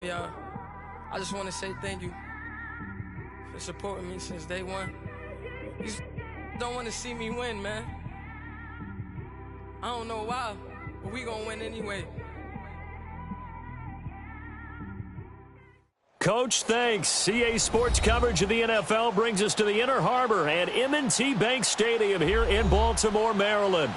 y'all. I just want to say thank you for supporting me since day one. You just don't want to see me win, man. I don't know why, but we gonna win anyway. Coach, thanks. CA Sports coverage of the NFL brings us to the Inner Harbor at M&T Bank Stadium here in Baltimore, Maryland.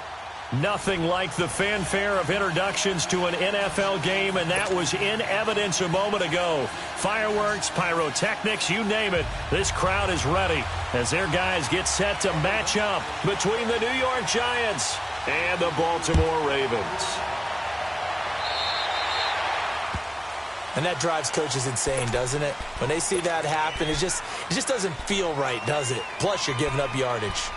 Nothing like the fanfare of introductions to an NFL game, and that was in evidence a moment ago. Fireworks, pyrotechnics, you name it. This crowd is ready as their guys get set to match up between the New York Giants and the Baltimore Ravens. And that drives coaches insane, doesn't it? When they see that happen, it just doesn't feel right, does it? Plus, you're giving up yardage.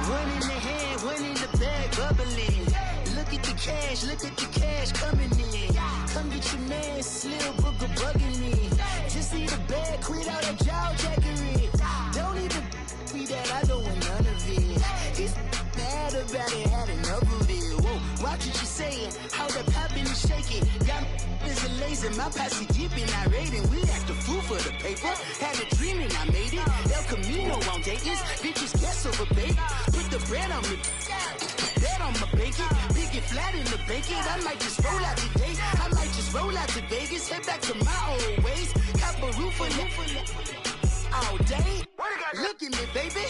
One in the hand, one in the bag, bubbling. Look at the cash coming in. Come get your man, Slim Booger bugging me. Just need a bag, quit all that jaw jackery. Don't even be that, I don't want none of it. He's mad about it, had enough of it. Whoa, watch what you saying, how the poppin' and shaking. Got is a laser, my posse deep and I raiding. We act a fool for the paper. Had a dream and I made it. El Camino on Dayton's, bitches guess over bait. Put the bread on me, that on my bacon. Big and flat in the bacon. I might just roll out today. I might just roll out to Vegas. Head back to my old ways. Cop a roof for all day. Look at me, baby.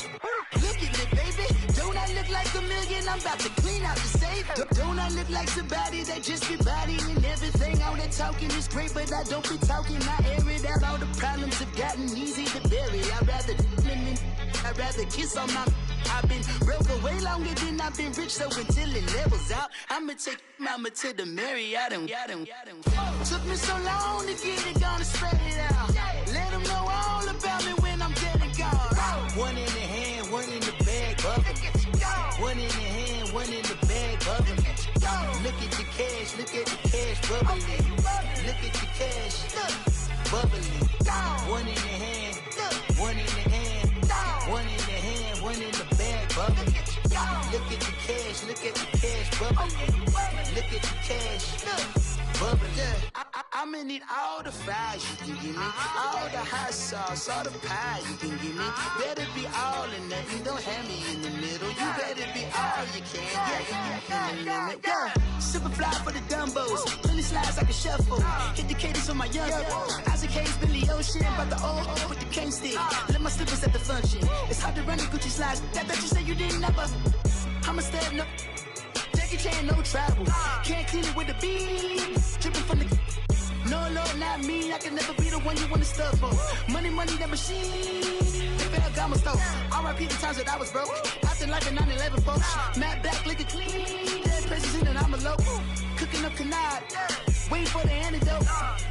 Look at me, baby. Don't I look like a million? I'm about to clean out the safe. Don't I look like somebody that just be bodying everything? All that talking is great, but I don't be talking. I air it out. All the problems have gotten easy to bury. I'd rather kiss on my. I've been broke way longer than I've been rich, so until it levels out, I'ma take mama to the Marriott. Took me so long to get it, gonna spread it out. Let them know all about me when I'm dead and gone. One in the hand, one in the bag, bubbling. One in the hand, one in the bag, bubbling. Look at the cash, bubbling. Look at the cash, bubbling. One in the hand, one in the hand, one in the hand, one in the bag, bubbling. Look at the cash, bubbling. Look at the cash, bubbling. I'ma need all the fries you can give me, all the hot sauce, all the pie you can give me. Better be all or nothing, don't have me in the middle. You better be all you can, yeah. Super fly for the Dumbos, plenty slides like a shuffle. Hit the cadence on my young Isaac Hayes, Billy Ocean, but the old with the cane stick. Let my slippers at the function. It's hard to run the Gucci slides. That you say you didn't never. I'ma step no. Jackie Chan, no travel. Can't clean it with the beat. Dripping from the. No, Lord, not me. I can never be the one you wanna stuff for. Money, that machine. They fell down my stove. R.I.P. the times that I was broke. Acting like a 9/11 folks. Matt back, liquor clean. Dead president and I'm a local. Cooking up canard. Waiting for the antidote.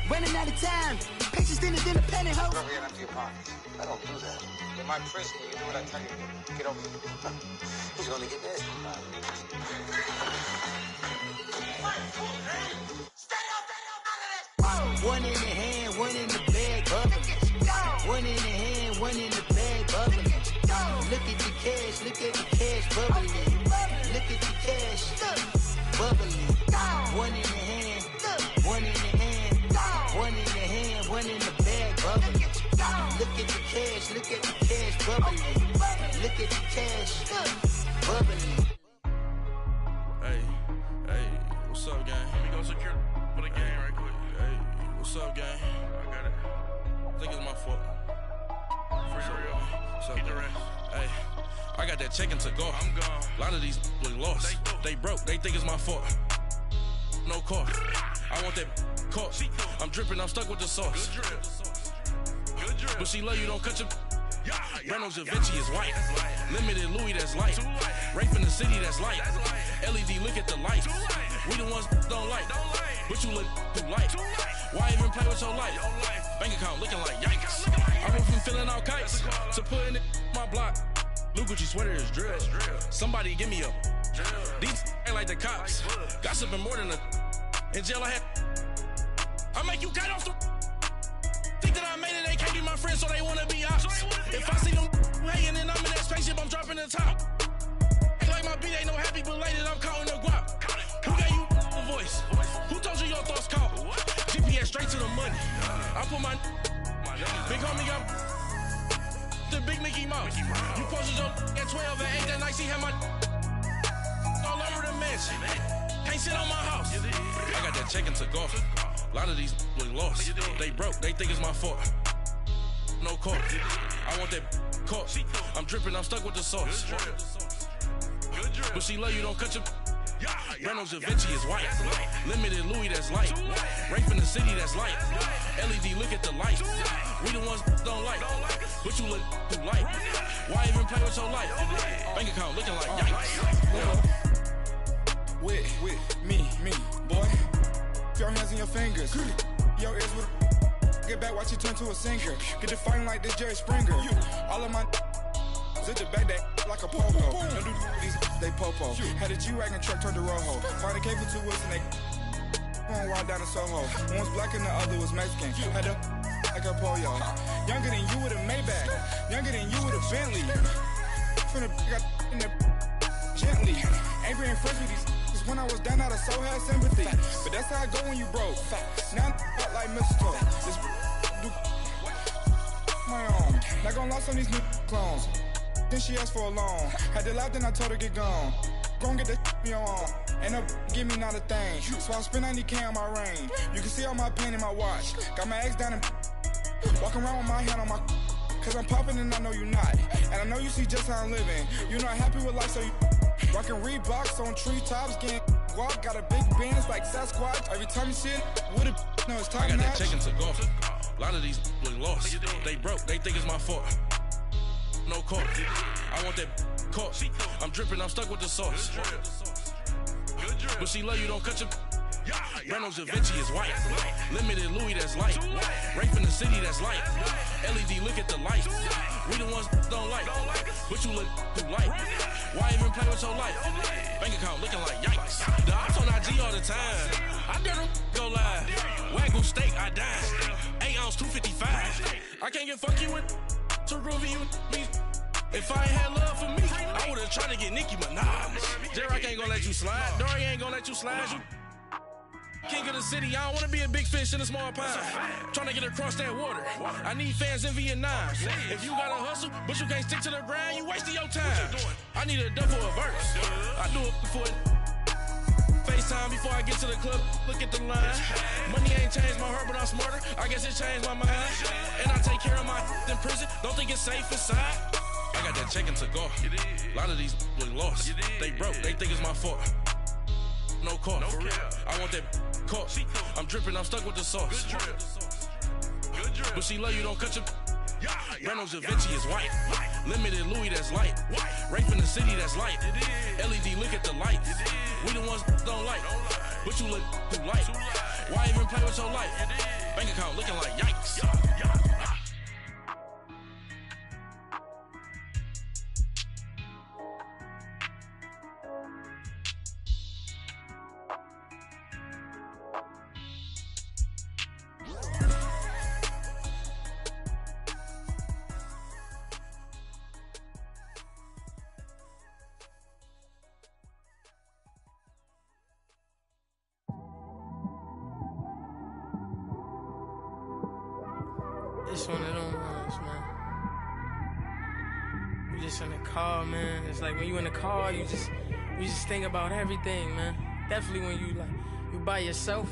Running out of time. Patience thinner than a pantyhose. Over here and empty your pockets. I don't do that. In my prison, you do what I tell you to. Get over here. He's gonna get this. One in the hand, one in the bag, bubbling. One in the hand, one in the bag, bubbling. Look at the cash, bubbly. Look at the cash, bubbly. One in the hand, one in the hand, one in the hand, one in the bag, bubbly. Look at the cash, bubbly. Look at the cash, bubbly. Hey, what's up, gang? Let me go secure for the game right quick. Hey, what's up, gang? I got it. I think it's my fault. For real. What's up, the rest. Hey, I got that check-in to go. I'm gone. A lot of these look lost. They broke. They think it's my fault. No car. I want that caught. I'm dripping. I'm stuck with the sauce. Good drip. But she love you. Don't cut your. Reynolds Da Vinci is white. Limited Louis, that's light. Rape in the city, that's light. LED, look at the light. We the ones don't like. But you look too light. Why even play with your life? Bank account looking like yikes. I went from filling out kites to putting it my block. New Gucci sweater is drill. Somebody give me a. These ain't like the cops. Gossiping more than a. In jail I had. I make you cut off the. Think that I made it, they can't be my friends, so they wanna be ops. If I see them hating and I'm in that spaceship, I'm dropping the top. Ain't like my beat ain't no happy belated, I'm counting the guap. Who gave you a voice? Who told you your thoughts count? GPS straight to the money. I put my big homie got the big Mickey Mouse. You posted your at 12 and 8 that night, she had my all over the mansion. Can't sit on my house. I got that check-in to golf. A lot of these look lost. They broke, they think it's my fault. No car. I want that caught. I'm dripping, I'm stuck with the sauce. But she love you, don't cut your. Reynolds Da Vinci is white. Limited Louis, that's light. Rape in the city, that's light. LED, look at the light. We the ones don't like. But you look too light. Why even play with your life? Bank account looking like yikes. With me, boy. Your hands and your fingers. Your ears with get back, watch you turn to a singer. Get to fighting like this Jerry Springer. All of my zip the back that like a popo. Don't do these, they popo. Had a G-Wagon truck turned to Rojo. Find a cave for 2 wheels and they going wild down in Soho. One was black and the other was Mexican. Had a like a pollo. Younger than you with a Maybach. Younger than you with a Bentley. From the got in the gently. Ain't been friends with these. When I was down out of so had sympathy. But that's how I go when you broke. Now I'm out like mistletoe. This do my own. Not gonna lost on these new clones. Then she asked for a loan. Had to laugh, then I told her get gone. Gon' get that me on. Ain't no give me not a thing. So I spend 90K on my range. You can see all my pain in my watch. Got my ex down and walking around with my hand on my. Cause I'm popping and I know you not. And I know you see just how I'm living. You're not happy with life, so you. Rockin' Reeboks on treetops, getting guap. Got a big bands like Sasquatch. Every time you see it, with it, no, it's time. I got that check-in to golf. A lot of these look lost. They broke, they think it's my fault. No car. I want that caught. I'm dripping, I'm stuck with the sauce. But she love you, don't cut your. Reynolds Da Vinci is white. Limited Louis, that's light. Rape in the city, that's light. LED, look at the light. We the ones don't like. But you look too light. Why even play with your life? Bank account looking like yikes. The ops on IG all the time. I dare them go live. Wagyu steak, I dine. 8 ounce, 255. I can't get funky with too groovy you me. If I ain't had love for me, I would've tried to get Nicki Minaj. J-Rock ain't gonna let you slide. Dory ain't gonna let you slide. You king of the city, I don't wanna be a big fish in a small pond. Trying to get across that water. I need fans in Vietnam. If you gotta hustle, but you can't stick to the grind, you wasting your time. I need a double a verse. I do it before FaceTime before I get to the club. Look at the line. Money ain't changed my heart, but I'm smarter. I guess it changed my mind. And I take care of my in prison. Don't think it's safe inside. I got that check-in to go. A lot of these look lost. They broke. They think it's my fault. No car. For real. I want that caught. I'm dripping, I'm stuck with the sauce. But she love you, don't cut your. Reynolds Da Vinci is white. Limited Louis, that's light. Rape in the city, that's light. LED, look at the light. We the ones don't like. But you look too light. Why even play with your life? Bank account looking like yikes. just one of them ones, man. You just in the car, man. It's like when you in the car, you just think about everything, man. Definitely when you by yourself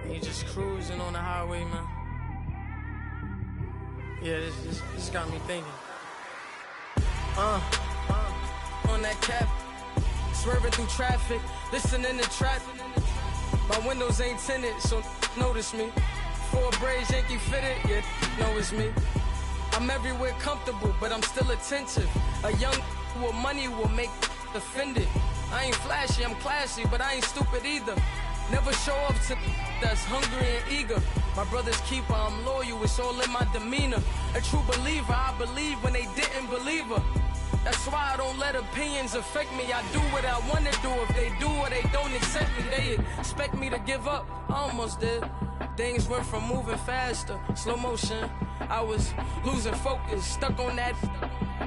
and you just cruising on the highway, man. Yeah, this got me thinking. On that cap, swerving through traffic, listening to trap. My windows ain't tinted, so notice me. Four braids, Yankee fitted, yeah, know it's me. I'm everywhere comfortable, but I'm still attentive. A young with money will make offended. I ain't flashy, I'm classy, but I ain't stupid either. Never show up to that's hungry and eager. My brother's keeper, I'm loyal, it's all in my demeanor. A true believer, I believe when they didn't believe her. That's why I don't let opinions affect me. I do what I want to do. If they do or they don't accept me, they expect me to give up. I almost did. Things went from moving faster, slow motion. I was losing focus, stuck on that.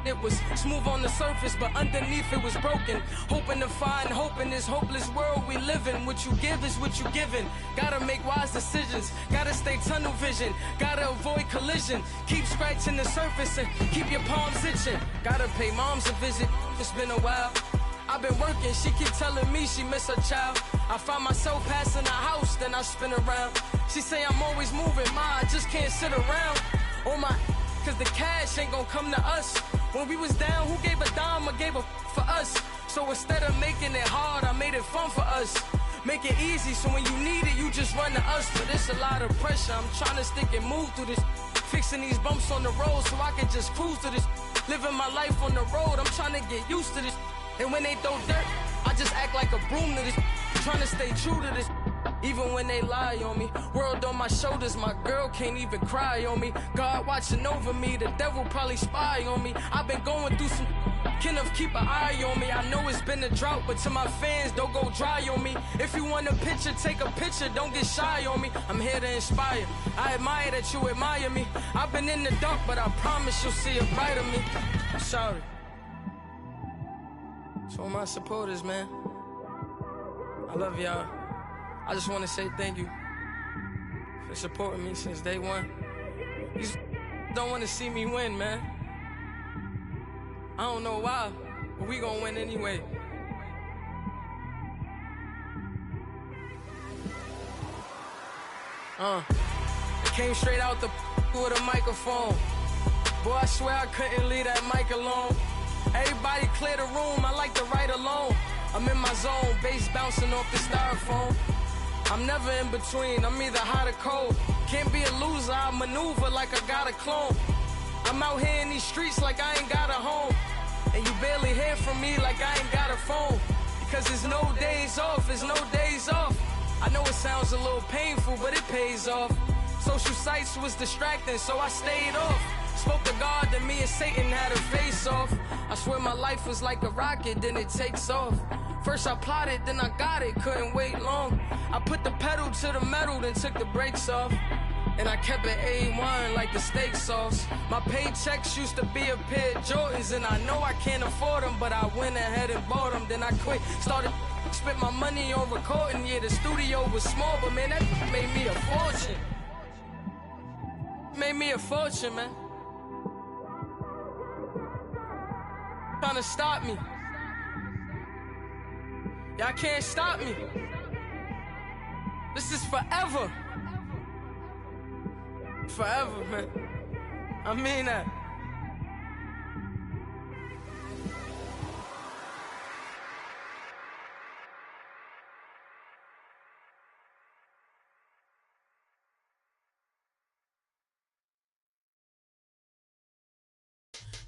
It was smooth on the surface, but underneath it was broken. Hoping to find hope in this hopeless world we live in. What you give is what you given. Gotta make wise decisions. Gotta stay tunnel vision. Gotta avoid collision. Keep scratching the surface and keep your palms itching. Gotta pay moms a visit. It's been a while. I've been working, she keep telling me she miss her child. I find myself passing the house, then I spin around. She say I'm always moving, ma, I just can't sit around. Oh my, cause the cash ain't gon' come to us. When we was down, who gave a dime or gave a for us? So instead of making it hard, I made it fun for us. Make it easy, so when you need it, you just run to us. But it's a lot of pressure, I'm trying to stick and move through this. Fixing these bumps on the road so I can just cruise to this. Living my life on the road, I'm trying to get used to this. And when they throw dirt, I just act like a broom to this. Trying to stay true to this. Even when they lie on me. World on my shoulders, my girl can't even cry on me. God watching over me, the devil probably spy on me. I've been going through some, Kenneth keep an eye on me. I know it's been a drought, but to my fans, don't go dry on me. If you want a picture, take a picture, don't get shy on me. I'm here to inspire, I admire that you admire me. I've been in the dark, but I promise you'll see a brighter me. I'm sorry. To all my supporters, man, I love y'all. I just want to say thank you for supporting me since day one. You just don't want to see me win, man. I don't know why, but we gonna win anyway. It came straight out the with a microphone. Boy, I swear I couldn't leave that mic alone. Everybody clear the room, I like to write alone. I'm in my zone, bass bouncing off the styrofoam. I'm never in between, I'm either hot or cold. Can't be a loser, I maneuver like I got a clone. I'm out here in these streets like I ain't got a home. And you barely hear from me like I ain't got a phone. Because there's no days off, there's no days off. I know it sounds a little painful, but it pays off. Social sites was distracting, so I stayed off. Spoke to God, then me and Satan had a face off. I swear my life was like a rocket, then it takes off. First I plotted, then I got it, couldn't wait long. I put the pedal to the metal, then took the brakes off. And I kept it A1 like the steak sauce. My paychecks used to be a pair of Jordans, and I know I can't afford them, but I went ahead and bought them. Then I quit, started spent my money on recording. Yeah, the studio was small, but man, that made me a fortune. Made me a fortune, man. Trying to stop me. Y'all can't stop me. This is forever. Forever, man. I mean that.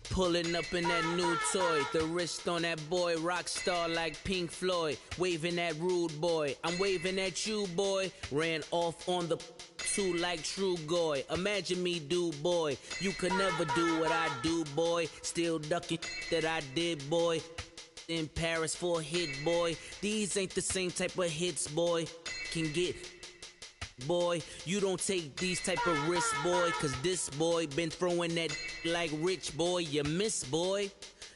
Pulling up in that new toy, the wrist on that boy, rock star like Pink Floyd, waving at rude boy, I'm waving at you boy, ran off on the two like True Goy, imagine me do boy, you could never do what I do boy, still ducking that I did boy, in Paris for a hit boy, these ain't the same type of hits boy, can get boy, you don't take these type of risks, boy, cause this boy been throwing that like rich boy, you miss, boy.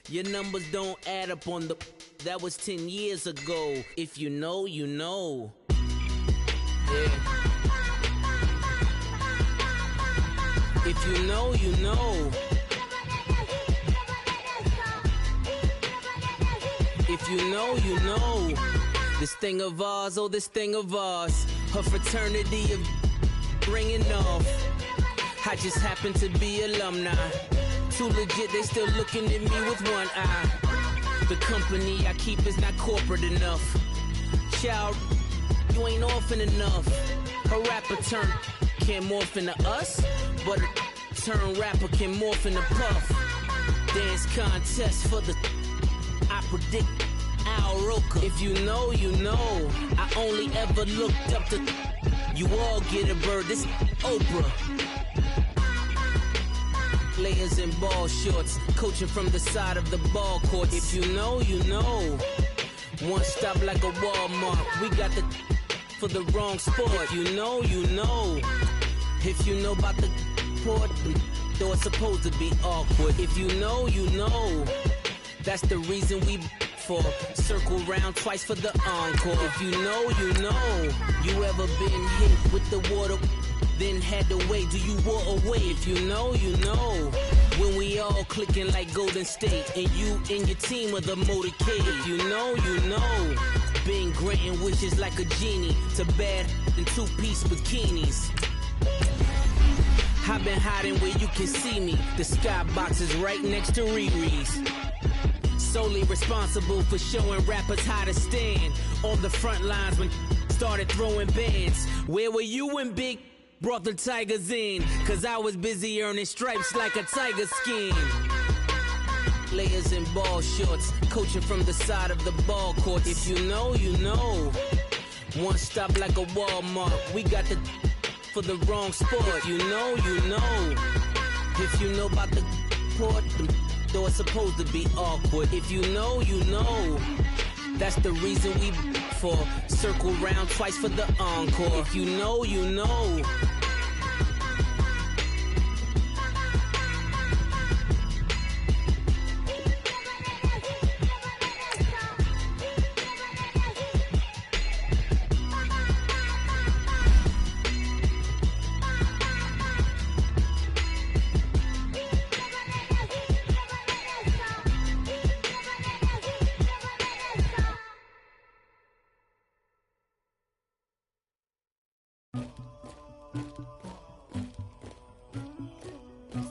Your numbers don't add up on the, that was 10 years ago. If you know, you know. Yeah. If you know, you know. If you know, you know. This thing of ours, oh, this thing of ours. Her fraternity of ringing off. I just happen to be alumni. Too legit, they still looking at me with one eye. The company I keep is not corporate enough. Child, you ain't orphan enough. A rapper turn can't morph into us, but a turn rapper can morph into Puff. Dance contest for the I predict Al Roker. If you know, you know. I only ever looked up to you all get a bird. This Oprah. Players in ball shorts, coaching from the side of the ball court. If you know, you know. One stop like a Walmart. We got the for the wrong sport. If you know, you know. If you know about the port, though it's supposed to be awkward. If you know, you know. That's the reason we for circle round twice for the encore. If you know, you know. You ever been hit with the water, then had to wait? Do you walk away? If you know, you know. When we all clicking like Golden State, and you and your team are the motorcade. If you know, you know. Been granting wishes like a genie to bad in two-piece bikinis. I've been hiding where you can see me. The skybox is right next to Riri's. Solely responsible for showing rappers how to stand on the front lines when started throwing bands. Where were you when Big brought the Tigers in? Cause I was busy earning stripes like a tiger skin. Players in ball shorts, coaching from the side of the ball court. If you know, you know. One stop like a Walmart. We got the for the wrong sport. If you know, you know. If you know about the port, though it's supposed to be awkward. If you know, you know. That's the reason we for circle round twice for the encore. If you know, you know.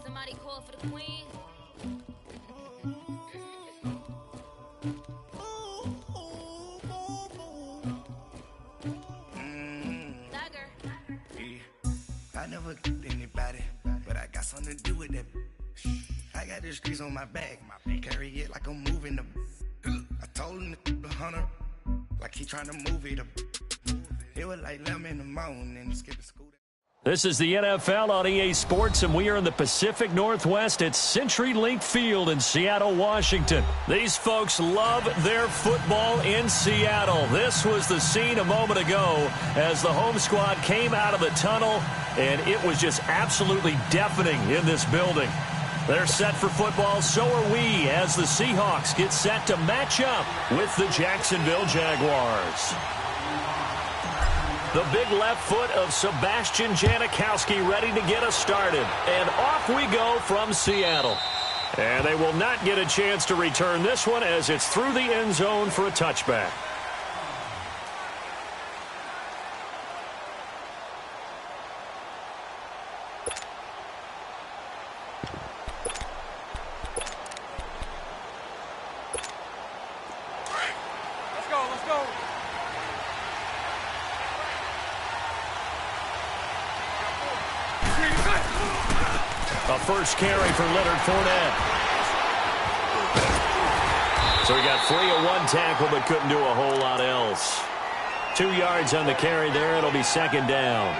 Somebody call for the queen. Dagger. I never killed anybody, but I got something to do with that. I got the streets on my back, carry it like I'm moving the. I told him to 100, like he trying to move it. It was like 11 in the morning, skip the school. This is the NFL on EA Sports, and we are in the Pacific Northwest at CenturyLink Field in Seattle, Washington. These folks love their football in Seattle. This was the scene a moment ago as the home squad came out of the tunnel, and it was just absolutely deafening in this building. They're set for football, so are we, as the Seahawks get set to match up with the Jacksonville Jaguars. The big left foot of Sebastian Janikowski ready to get us started. And off we go from Seattle. And they will not get a chance to return this one as it's through the end zone for a touchback. A first carry for Leonard Fournette. So he got free of one tackle but couldn't do a whole lot else. 2 yards on the carry there. It'll be second down.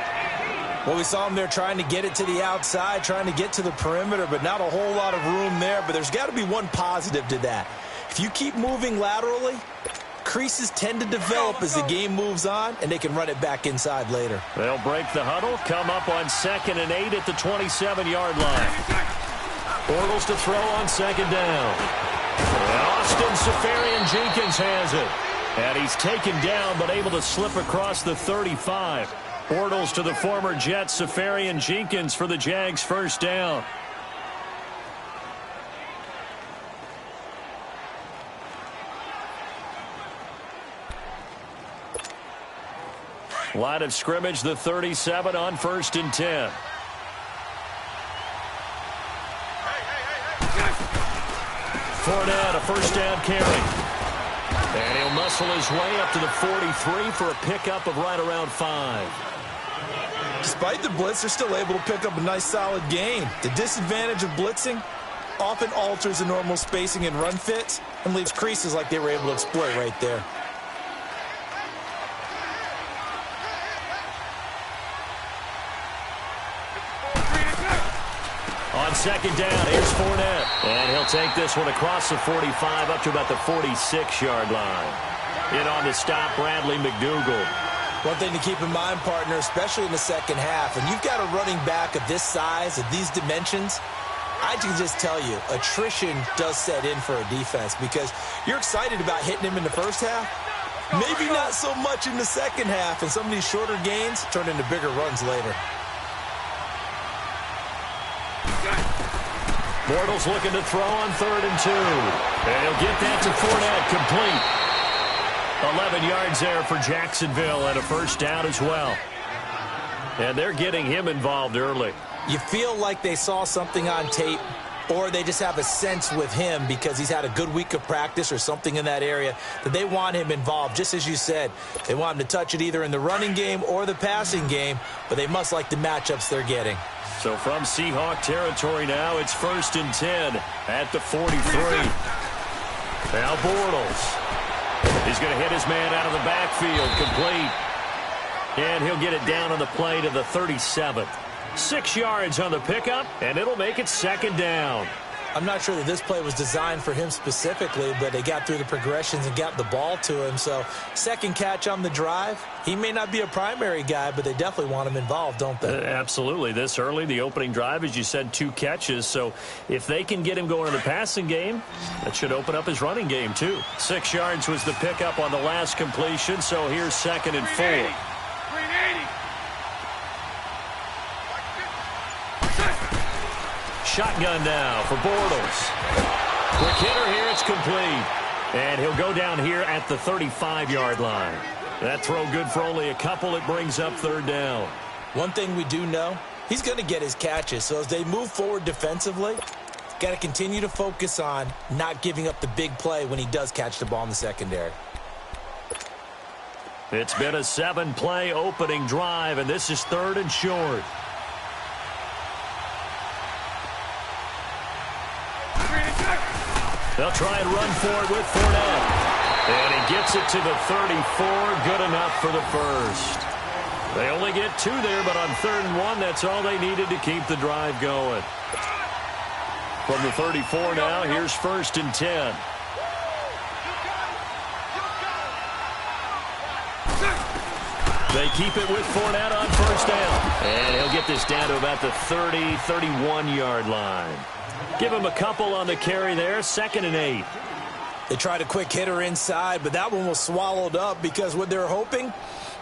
Well, we saw him there trying to get it to the outside, trying to get to the perimeter, but not a whole lot of room there. But there's got to be one positive to that. If you keep moving laterally, creases tend to develop as the game moves on, and they can run it back inside later. They'll break the huddle, come up on 2nd and 8 at the 27-yard line. Bortles to throw on second down. And Austin Seferian-Jenkins has it. And he's taken down but able to slip across the 35. Bortles to the former Jet, Safarian-Jenkins for the Jags first down. Line of scrimmage, the 37 on 1st and 10. Fournette, a first down carry. And he'll muscle his way up to the 43 for a pickup of right around 5. Despite the blitz, they're still able to pick up a nice solid gain. The disadvantage of blitzing often alters the normal spacing and run fits and leaves creases like they were able to exploit right there. On second down, here's Fournette. And he'll take this one across the 45 up to about the 46-yard line. In on the stop, Bradley McDougald. One thing to keep in mind, partner, especially in the second half, and you've got a running back of this size, of these dimensions, I can just tell you, attrition does set in for a defense because you're excited about hitting him in the first half. Maybe not so much in the second half, and some of these shorter gains turn into bigger runs later. Bortles looking to throw on 3rd and 2. And he'll get that to Fournette, complete. 11 yards there for Jacksonville and a first down as well. And they're getting him involved early. You feel like they saw something on tape, or they just have a sense with him because he's had a good week of practice or something in that area that they want him involved. Just as you said, they want him to touch it either in the running game or the passing game, but they must like the matchups they're getting. So from Seahawk territory now, it's 1st and 10 at the 43. Now Bortles. He's going to hit his man out of the backfield, complete. And he'll get it down on the play to the 37th. 6 yards on the pickup, and it'll make it 2nd down. I'm not sure that this play was designed for him specifically, but they got through the progressions and got the ball to him. So second catch on the drive. He may not be a primary guy, but they definitely want him involved, don't they? Absolutely. This early, the opening drive, as you said, 2 catches. So if they can get him going in the passing game, that should open up his running game too. 6 yards was the pickup on the last completion. So here's 2nd and 4. Shotgun now for Bortles. Quick hitter here, it's complete. And he'll go down here at the 35-yard line. That throw good for only a couple. It brings up 3rd down. One thing we do know, he's going to get his catches. So as they move forward defensively, got to continue to focus on not giving up the big play when he does catch the ball in the secondary. It's been a 7-play opening drive, and this is 3rd and short. They'll try and run for it with Fournette. And he gets it to the 34. Good enough for the first. They only get 2 there, but on 3rd and 1, that's all they needed to keep the drive going. From the 34 now, here's 1st and 10. They keep it with Fournette on 1st down. And he'll get this down to about the 30, 31-yard line. Give him a couple on the carry there. 2nd and 8. They tried a quick hitter inside, but that one was swallowed up because what they're hoping,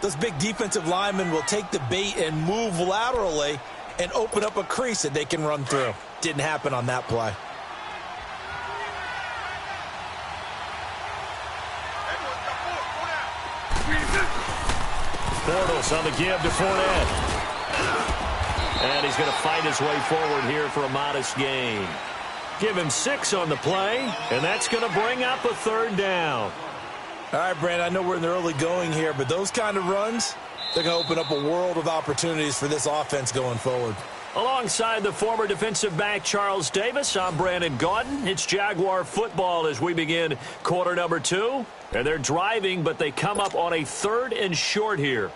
those big defensive linemen will take the bait and move laterally and open up a crease that they can run through. Didn't happen on that play. Bortles on the give to Fournette. And he's going to fight his way forward here for a modest gain. Give him 6 on the play, and that's going to bring up a 3rd down. All right, Brandon, I know we're in the early going here, but those kind of runs, they're going to open up a world of opportunities for this offense going forward. Alongside the former defensive back Charles Davis, I'm Brandon Gaudin. It's Jaguar football as we begin quarter number 2. And they're driving, but they come up on a 3rd and short here.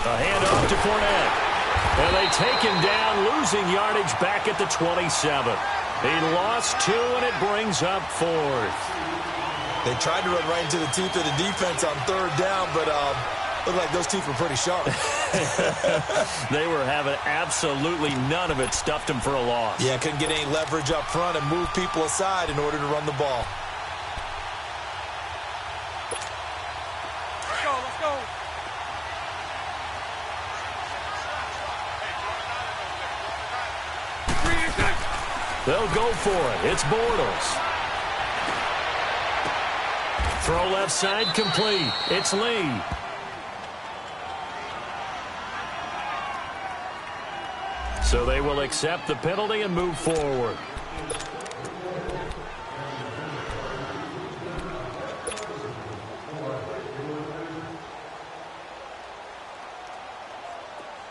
A handoff to Fournette. And they take him down, losing yardage back at the 27. He lost 2, and it brings up 4th. They tried to run right into the teeth of the defense on 3rd down, but looked like those teeth were pretty sharp. They were having absolutely none of it. Stuffed him for a loss. Yeah, couldn't get any leverage up front and move people aside in order to run the ball. Let's go, let's go. They'll go for it. It's Bortles. Throw left side complete. It's Lee. So they will accept the penalty and move forward.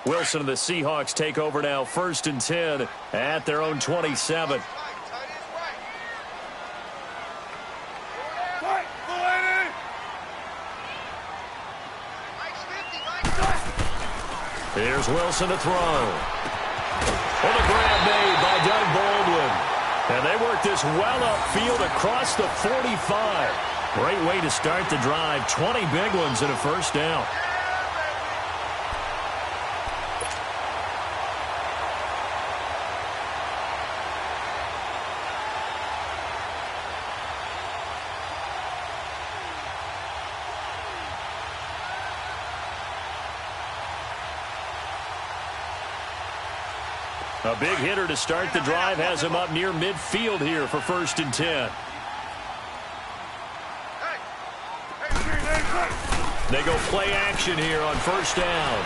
Wilson and the Seahawks take over now, 1st and 10 at their own 27. Here's Wilson to throw. And a grab made by Doug Baldwin. And they work this well upfield across the 45. Great way to start the drive. 20 big ones and a 1st down. A big hitter to start the drive has him up near midfield here for 1st and 10. They go play action here on 1st down.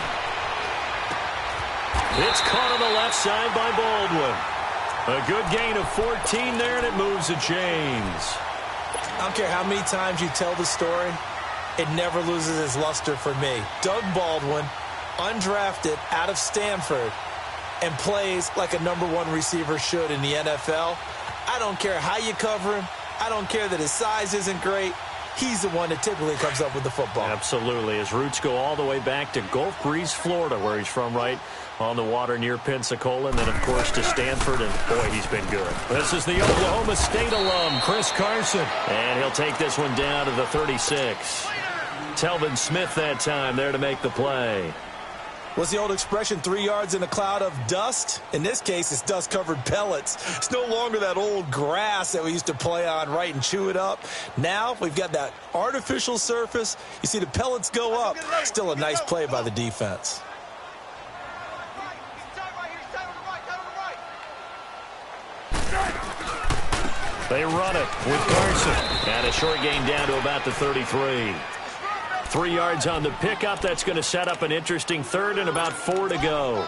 It's caught on the left side by Baldwin. A good gain of 14 there, and it moves the chains. I don't care how many times you tell the story, it never loses its luster for me. Doug Baldwin, undrafted out of Stanford, and plays like a #1 receiver should in the NFL. I don't care how you cover him. I don't care that his size isn't great. He's the one that typically comes up with the football. Absolutely. His roots go all the way back to Gulf Breeze, Florida, where he's from, right on the water near Pensacola, and then, of course, to Stanford, and, boy, he's been good. This is the Oklahoma State alum, Chris Carson, and he'll take this one down to the 36. Telvin Smith that time there to make the play. What's the old expression, 3 yards in a cloud of dust? In this case, it's dust-covered pellets. It's no longer that old grass that we used to play on, right, and chew it up. Now we've got that artificial surface. You see the pellets go up. Still a nice play by the defense. They run it with Carson. And a short gain down to about the 33. 3 yards on the pickup. That's going to set up an interesting 3rd and about 4 to go.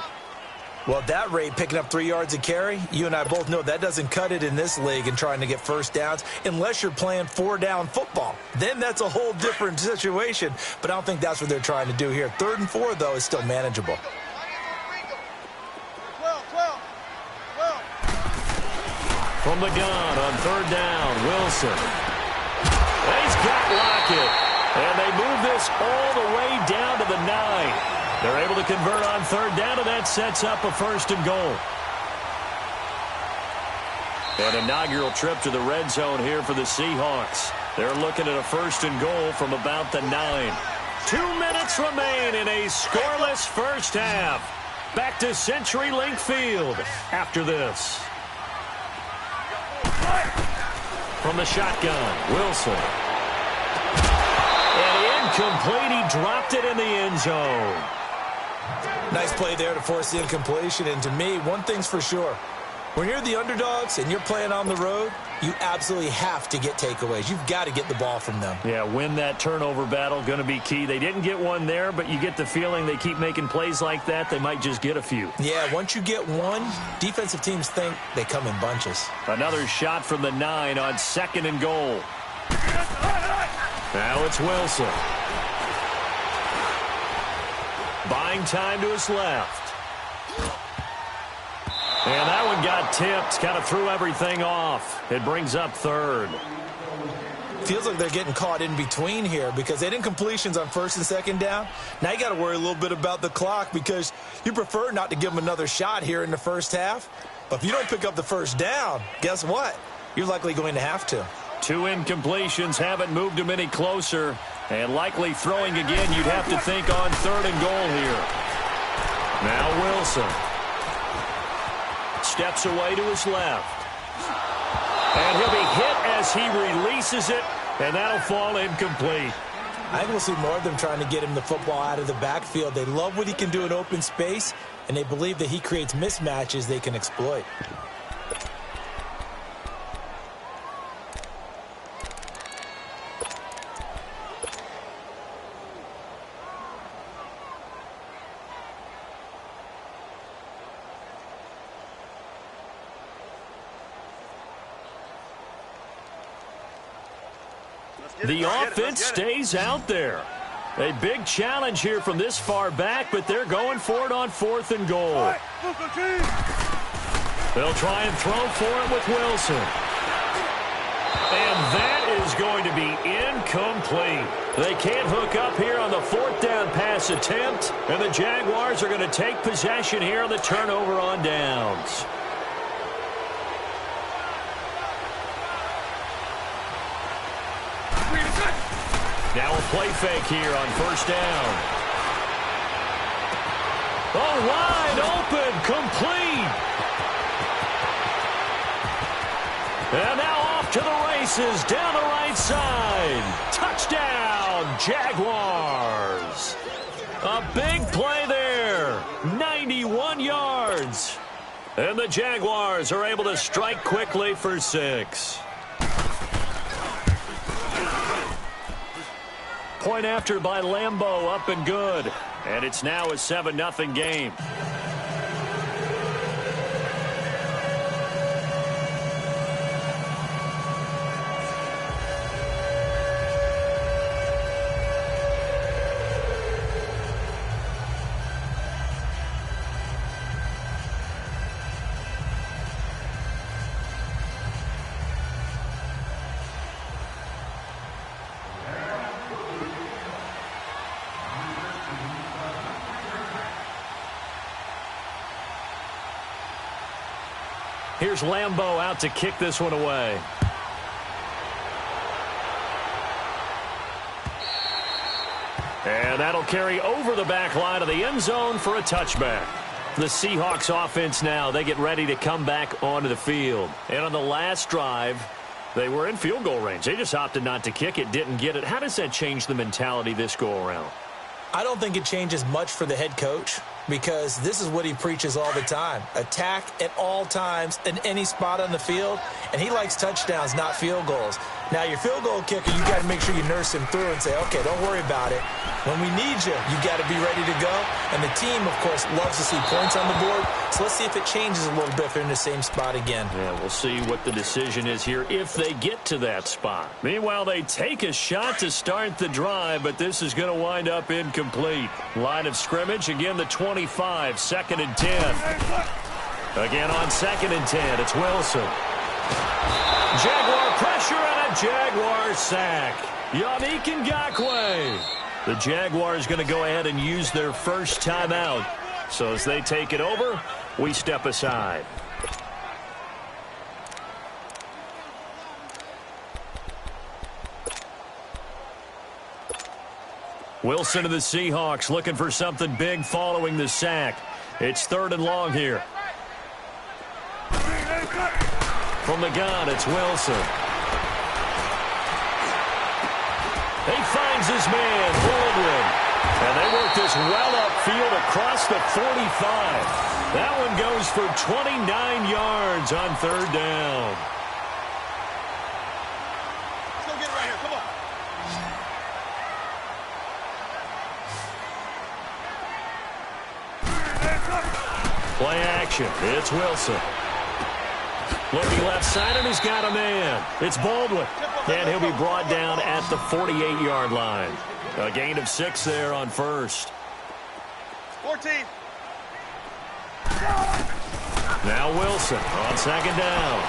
Well, at that rate, picking up 3 yards a carry, you and I both know that doesn't cut it in this league and trying to get 1st downs unless you're playing 4-down football. Then that's a whole different situation, but I don't think that's what they're trying to do here. 3rd and 4, though, is still manageable. From the gun on 3rd down, Wilson. He's got Lockett. And they move this all the way down to the 9. They're able to convert on 3rd down, and that sets up a 1st and goal. An inaugural trip to the red zone here for the Seahawks. They're looking at a 1st and goal from about the 9. 2 minutes remain in a scoreless first half. Back to CenturyLink Field after this. From the shotgun, Wilson. And incomplete. He dropped it in the end zone. Nice play there to force the incompletion. And to me, one thing's for sure. When you're the underdogs and you're playing on the road, you absolutely have to get takeaways. You've got to get the ball from them. Yeah, win that turnover battle, going to be key. They didn't get one there, but you get the feeling they keep making plays like that, they might just get a few. Yeah, once you get one, defensive teams think they come in bunches. Another shot from the 9 on 2nd and goal. Now it's Wilson. Buying time to his left. And that one got tipped, kind of threw everything off. It brings up 3rd. Feels like they're getting caught in between here because they didn't completions on first and second down. Now you got to worry a little bit about the clock because you prefer not to give them another shot here in the first half. But if you don't pick up the first down, guess what? You're likely going to have to. 2 incompletions haven't moved him any closer. And likely throwing again, you'd have to think on 3rd and goal here. Now Wilson. Steps away to his left. And he'll be hit as he releases it, and that'll fall incomplete. I think we'll see more of them trying to get him the football out of the backfield. They love what he can do in open space, and they believe that he creates mismatches they can exploit. The offense stays out there. A big challenge here from this far back, but they're going for it on 4th and goal. They'll try and throw for it with Wilson. And that is going to be incomplete. They can't hook up here on the 4th down pass attempt, and the Jaguars are going to take possession here on the turnover on downs. Now a play fake here on 1st down. Oh, wide open, complete. And now off to the races, down the right side. Touchdown, Jaguars. A big play there, 91 yards. And the Jaguars are able to strike quickly for 6. Point after by Lambeau, up and good. And it's now a 7-0 game. Here's Lambeau out to kick this one away. And that'll carry over the back line of the end zone for a touchback. The Seahawks offense now, they get ready to come back onto the field. And on the last drive, they were in field goal range. They just opted not to kick it, didn't get it. How does that change the mentality this go around? I don't think it changes much for the head coach because this is what he preaches all the time. Attack at all times in any spot on the field, and he likes touchdowns, not field goals. Now, your field goal kicker, you got to make sure you nurse him through and say, okay, don't worry about it. When we need you, you got to be ready to go. And the team, of course, loves to see points on the board. So let's see if it changes a little bit if they're in the same spot again. Yeah, we'll see what the decision is here if they get to that spot. Meanwhile, they take a shot to start the drive, but this is going to wind up incomplete. Line of scrimmage, again, the 25, 2nd and 10. Again on 2nd and 10, it's Wilson. Jaguar pressure and a Jaguar sack. Yannick Ngakoue. The Jaguars going to go ahead and use their first timeout. So as they take it over, we step aside. Wilson and the Seahawks looking for something big following the sack. It's 3rd and long here. From the gun, it's Wilson. He finds his man, Baldwin. And they work this well upfield across the 45. That one goes for 29 yards on 3rd down. Let's go get it right here. Come on. Play action. It's Wilson. Looking left side, and he's got a man. It's Baldwin. And he'll be brought down at the 48-yard line. A gain of 6 there on 1st. 14. Now Wilson on 2nd down.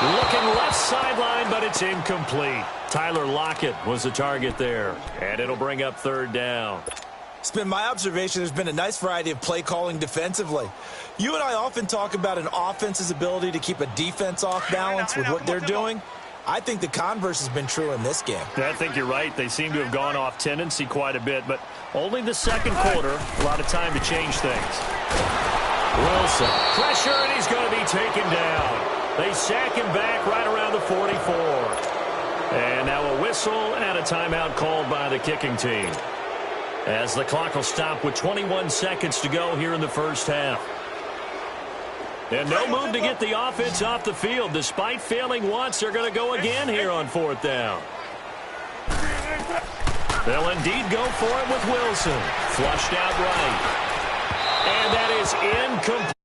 Looking left sideline, but it's incomplete. Tyler Lockett was the target there, and it'll bring up third down. It's been my observation there's been a nice variety of play calling defensively. You and I often talk about an offense's ability to keep a defense off balance with what they're doing. I think the converse has been true in this game. I think you're right. They seem to have gone off tendency quite a bit, but only the second quarter. A lot of time to change things. Wilson, pressure, and he's going to be taken down. They sack him back right around the 44. And now a whistle and a timeout called by the kicking team, as the clock will stop with 21 seconds to go here in the first half. And no move to get the offense off the field. Despite failing once, they're going to go again here on fourth down. They'll indeed go for it with Wilson. Flushed out right. And that is incomplete.